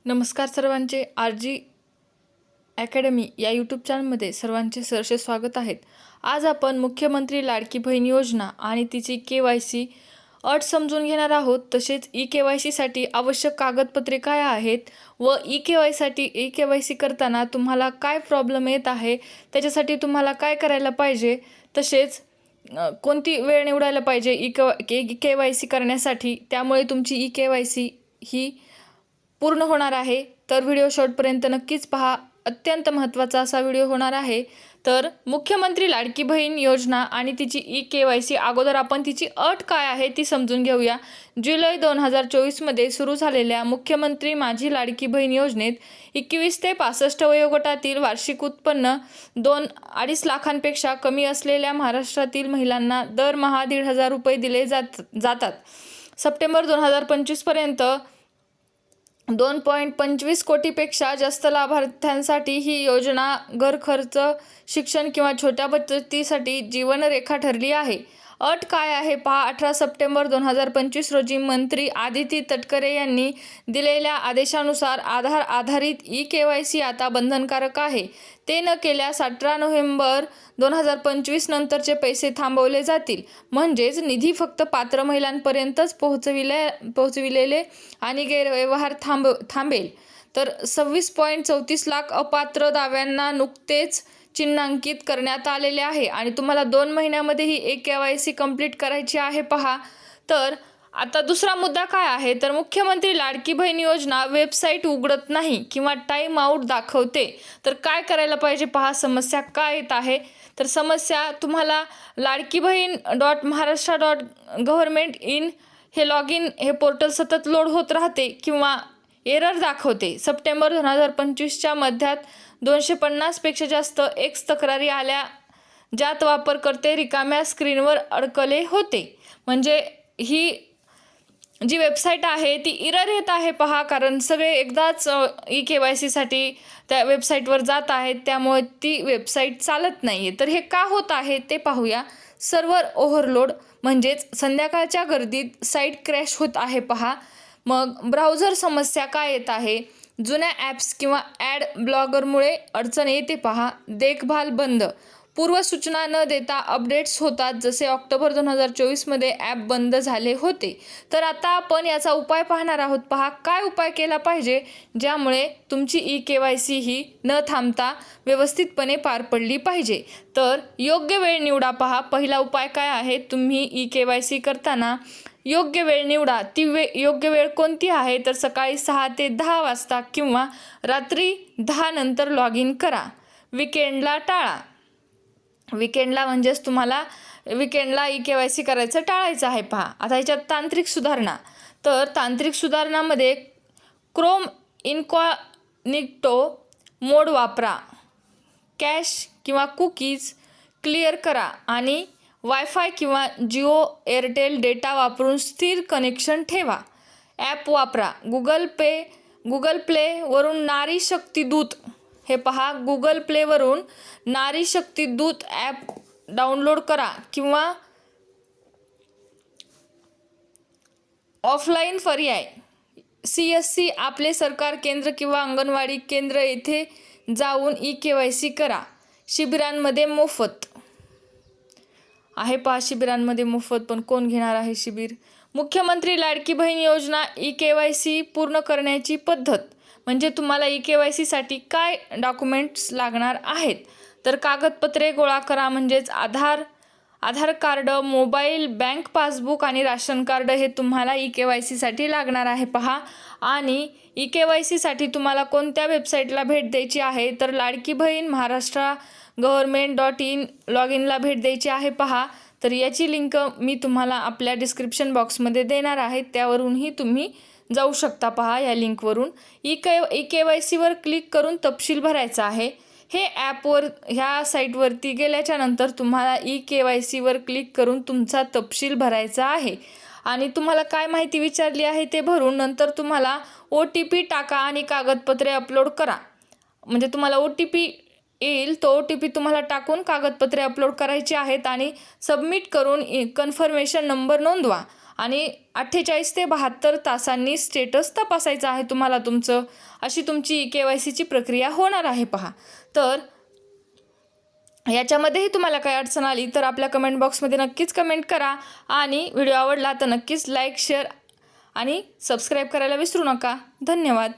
नमस्कार सर्वांचे. RG academy या यूट्यूब चॅनलमध्ये सर्वांचे सहर्ष स्वागत आहेत. आज आपण मुख्यमंत्री लाडकी बहीण योजना आणि तिची KYC अट समजून घेणार आहोत. तसेच KYCसाठी आवश्यक कागदपत्रे काय आहेत व KYC करताना तुम्हाला काय प्रॉब्लेम येत आहे, त्याच्यासाठी तुम्हाला काय करायला पाहिजे, तसेच कोणती वेळ निवडायला पाहिजे KYC करण्यासाठी, त्यामुळे तुमची KYC ही पूर्ण होणार आहे. तर व्हिडिओ शेवटपर्यंत नक्कीच पहा. अत्यंत महत्त्वाचा असा व्हिडिओ होणार आहे. तर मुख्यमंत्री लाडकी बहीण योजना आणि तिची KYC अगोदर आपण तिची अट काय आहे ती समजून घेऊया. जुलै 2024 सुरू झालेल्या मुख्यमंत्री माझी लाडकी बहीण योजनेत 21 ते 65 वयोगटातील वार्षिक उत्पन्न 2-2.5 लाखांपेक्षा कमी असलेल्या महाराष्ट्रातील महिलांना दरमहा 1,500 रुपये दिले जातात. सप्टेंबर 2025 पर्यंत 2.25 कोटीपेक्षा जास्त लाभार्थ्यांसाठी ही योजना घर खर्च, शिक्षण किंवा छोट्या बचतीसाठी जीवनरेखा ठरली आहे. अट काय आहे पहा. 18 सप्टेंबर 2025 रोजी मंत्री आदिती तटकरे यांनी दिलेल्या आदेशानुसार आधार आधारित KYC आता बंधनकारक आहे. ते न केल्यास 18 नोव्हेंबर 2025 नंतरचे पैसे थांबवले जातील. म्हणजेच निधी फक्त पात्र महिलांपर्यंतच पोहोचविलेले आणि गैरव्यवहार थांबेल. तर 26.34 लाख अपात्र दाव्यांना नुकतेच चिन्हांकित करण्यात आलेले आहे आणि तुम्हाला 2 महिन्यामध्ये ही KYC कंप्लीट करायची आहे पहा. तर आता दुसरा मुद्दा काय आहे, तर मुख्यमंत्री लाडकी बहीण योजना वेबसाईट उघडत नाही किंवा टाईम आऊट दाखवते. तर काय करायला पाहिजे पहा. समस्या काय येत आहे, तर समस्या तुम्हाला लाडकी बहीण .महाराष्ट्र.gov.in हे लॉगिन हे पोर्टल सतत लोड होत राहते किंवा एरर दाखवते. सप्टेंबर 2025च्या मध्यात 250 पेक्षा जास्त X तक्रारी आल्या, ज्यात वापरकर्ते रिकाम्या स्क्रीनवर अडकले होते. म्हणजे ही जी वेबसाईट आहे ती एरर येत आहे पहा, कारण सगळे एकदाच KYCसाठी त्या वेबसाईटवर जात आहेत, त्यामुळे ती वेबसाईट चालत नाही आहे. तर हे का होत आहे ते पाहूया. सर्व्हर ओव्हरलोड म्हणजेच संध्याकाळच्या गर्दीत साईट क्रॅश होत आहे पहा. मग ब्राउझर समस्या काय येत आहे, जुन्या ॲप्स किंवा ॲड ब्लॉगरमुळे अडचण येते पहा. देखभाल बंद, पूर्वसूचना न देता अपडेट्स होतात, जसे ऑक्टोबर 2024 ॲप बंद झाले होते. तर आता आपण याचा उपाय पाहणार आहोत पहा. काय उपाय केला पाहिजे ज्यामुळे तुमची KYC ही न थांबता व्यवस्थितपणे पार पडली पाहिजे. तर योग्य वेळ निवडा पहा. पहिला उपाय काय आहे, तुम्ही KYC करताना योग्य वेळ निवडा. ती योग्य वेळ कोणती आहे, तर सकाळी 6 ते 10 वाजता किंवा रात्री 10 नंतर लॉग इन करा. विकेंडला टाळा. विकेंडला म्हणजेच तुम्हाला विकेंडला KYC करायचं टाळायचं आहे पहा. आता ह्याच्यात तांत्रिक सुधारणा. तर तांत्रिक सुधारणामध्ये क्रोम इन्कॉग्निटो मोड वापरा. कॅश किंवा कुकीज क्लिअर करा आणि वायफाय किंवा जिओ एअरटेल डेटा वापरून स्थिर कनेक्शन ठेवा. ॲप वापरा. गुगल प्लेवरून नारी शक्ती दूत हे पहा. गुगल प्लेवरून नारी शक्ती दूत ॲप डाउनलोड करा किंवा ऑफलाईन पर्याय CSC आपले सरकार केंद्र किंवा अंगणवाडी केंद्र येथे जाऊन KYC करा. शिबिरांमध्ये मोफत आहे पहा. शिबिरांमध्ये मोफत, पण कोण घेणार आहे शिबिर. मुख्यमंत्री लाडकी बहीण योजना KYC पूर्ण करण्याची पद्धत. म्हणजे तुम्हाला KYCसाठी काय डॉक्युमेंट्स लागणार आहेत, तर कागदपत्रे गोळा करा. म्हणजेच आधार कार्ड, मोबाईल, बँक पासबुक आणि राशन कार्ड हे तुम्हाला KYCसाठी लागणार आहे पहा. आणि KYCसाठी तुम्हाला कोणत्या वेबसाईटला भेट द्यायची आहे, तर लाडकी बहीण महाराष्ट्र.gov.in लॉग इनला भेट द्यायची आहे पहा. तर याची लिंक मी तुम्हाला आपल्या डिस्क्रिप्शन बॉक्समध्ये देणार आहे, त्यावरूनही तुम्ही जाऊ शकता पहा. या लिंकवरून KYCवर क्लिक करून तपशील भरायचा आहे. हे ॲपवर ह्या साईटवरती गेल्याच्या नंतर तुम्हाला KYCवर क्लिक करून तुमचा तपशील भरायचा आहे आणि तुम्हाला काय माहिती विचारली आहे ते भरून नंतर तुम्हाला OTP टाका आणि कागदपत्रे अपलोड करा. म्हणजे तुम्हाला OTP येईल, तो OTP तुम्हाला टाकून कागदपत्रे अपलोड करायची आहेत आणि सबमिट करून कन्फर्मेशन नंबर नोंदवा. आणि 48 ते 72 तासांनी स्टेटस तपासायचं आहे तुम्हाला तुमचं. अशी तुमची KYCची प्रक्रिया होणार आहे पहा. तर याच्यामध्येही तुम्हाला काही अडचण आली तर आपल्या कमेंट बॉक्समध्ये नक्कीच कमेंट करा आणि व्हिडिओ आवडला तर नक्कीच लाईक, शेअर आणि सबस्क्राईब करायला विसरू नका. धन्यवाद.